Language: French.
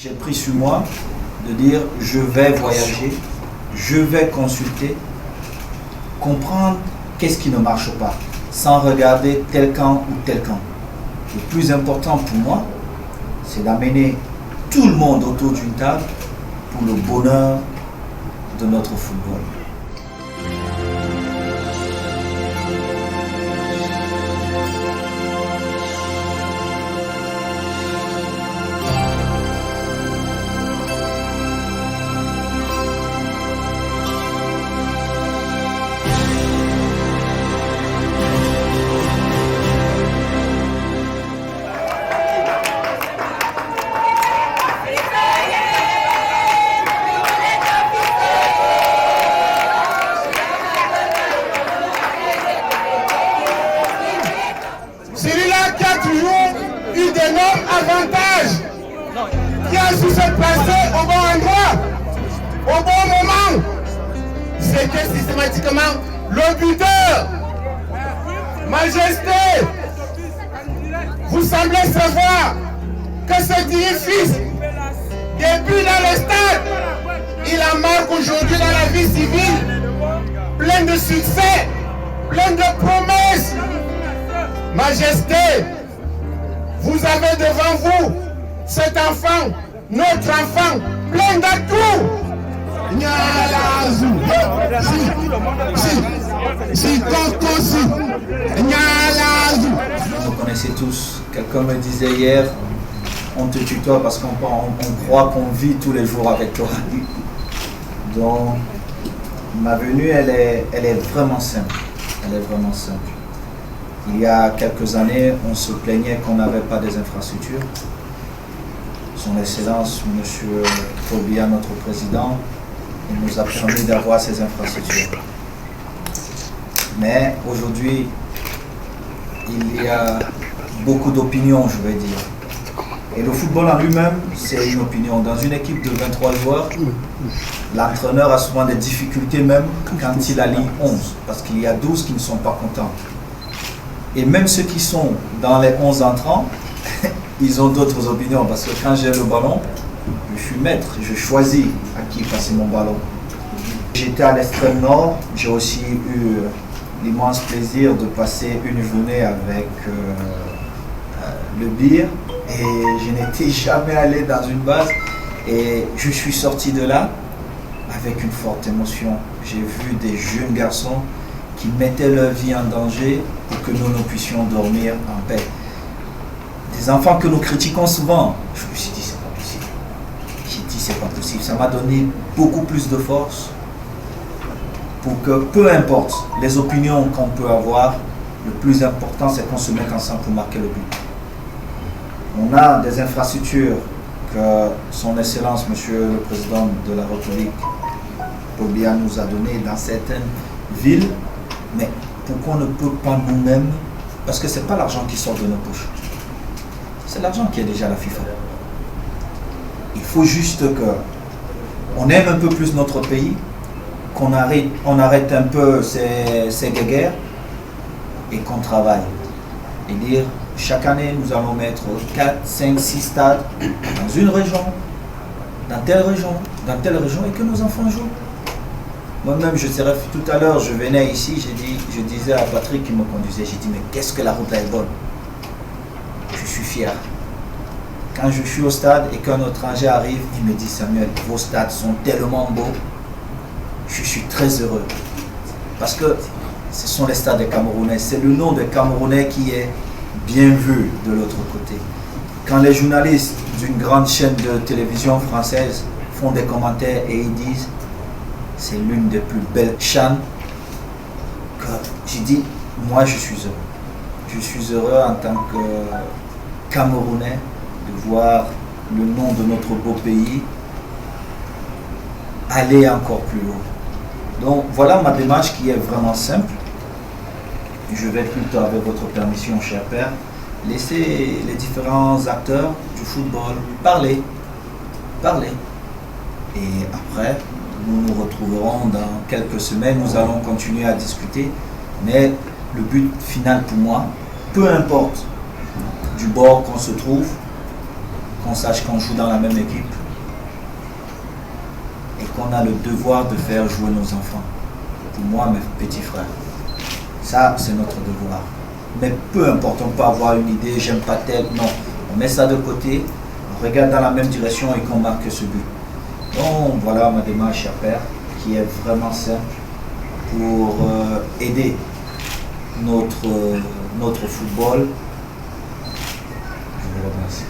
J'ai pris sur moi de dire je vais voyager, je vais consulter, comprendre qu'est-ce qui ne marche pas, sans regarder tel camp ou tel camp. Le plus important pour moi, c'est d'amener tout le monde autour d'une table pour le bonheur de notre football. Celui-là qui a toujours eu d'énormes avantages, qui a su se placer au bon endroit, au bon moment, c'était systématiquement le buteur. Majesté, vous semblez savoir que ce digne fils, depuis dans le stade, il en marque aujourd'hui dans la vie civile, plein de succès, plein de promesses. Majesté, vous avez devant vous cet enfant, notre enfant, plein d'atouts. Vous connaissez tous, quelqu'un me disait hier, on te tutoie parce qu'on croit qu'on vit tous les jours avec toi. Donc, ma venue, elle est vraiment simple. Elle est vraiment simple. Il y a quelques années, on se plaignait qu'on n'avait pas des infrastructures. Son Excellence, M. Paul Biya, notre président, il nous a permis d'avoir ces infrastructures. Mais aujourd'hui, il y a beaucoup d'opinions, je vais dire. Et le football en lui-même, c'est une opinion. Dans une équipe de 23 joueurs, l'entraîneur a souvent des difficultés même quand il aligne 11, parce qu'il y a 12 qui ne sont pas contents. Et même ceux qui sont dans les 11 entrants, ils ont d'autres opinions, parce que quand j'ai le ballon, je suis maître, je choisis à qui passer mon ballon. J'étais à l'extrême nord, j'ai aussi eu l'immense plaisir de passer une journée avec le BIR, et je n'étais jamais allé dans une base, et je suis sorti de là avec une forte émotion. J'ai vu des jeunes garçons qui mettaient leur vie en danger pour que nous puissions dormir en paix. Des enfants que nous critiquons souvent, je me suis dit c'est pas possible. J'ai dit c'est pas possible. Ça m'a donné beaucoup plus de force pour que peu importe les opinions qu'on peut avoir, le plus important c'est qu'on se mette ensemble pour marquer le but. On a des infrastructures que son Excellence, Monsieur le Président de la République, Paul Biya, nous a données dans certaines villes. Mais pourquoi on ne peut pas nous-mêmes, parce que ce n'est pas l'argent qui sort de nos poches, c'est l'argent qui est déjà à la FIFA. Il faut juste qu'on aime un peu plus notre pays, qu'on arrête un peu ces guéguerres et qu'on travaille. Et dire, chaque année, nous allons mettre 4, 5, 6 stades dans une région, dans telle région, et que nos enfants jouent. Moi-même, tout à l'heure, je venais ici, je disais à Patrick qui me conduisait, j'ai dit, mais qu'est-ce que la route là est bonne. Je suis fier. Quand je suis au stade et qu'un étranger arrive, il me dit, Samuel, vos stades sont tellement beaux, je suis très heureux. Parce que ce sont les stades des Camerounais, c'est le nom des Camerounais qui est bien vu de l'autre côté. Quand les journalistes d'une grande chaîne de télévision française font des commentaires et ils disent, c'est l'une des plus belles CHAN que j'ai dit, moi je suis heureux. Je suis heureux en tant que Camerounais de voir le nom de notre beau pays aller encore plus haut. Donc voilà ma démarche qui est vraiment simple. Je vais plutôt, avec votre permission, cher père, laisser les différents acteurs du football parler. Et après, nous nous retrouverons dans quelques semaines, nous allons continuer à discuter, mais le but final pour moi, peu importe du bord qu'on se trouve, qu'on sache qu'on joue dans la même équipe et qu'on a le devoir de faire jouer nos enfants. Pour moi, mes petits frères. Ça, c'est notre devoir. Mais peu importe, on peut avoir une idée, j'aime pas tel, non. On met ça de côté, on regarde dans la même direction et qu'on marque ce but. Donc voilà ma démarche, cher père, qui est vraiment simple pour aider notre football. Je vous remercie.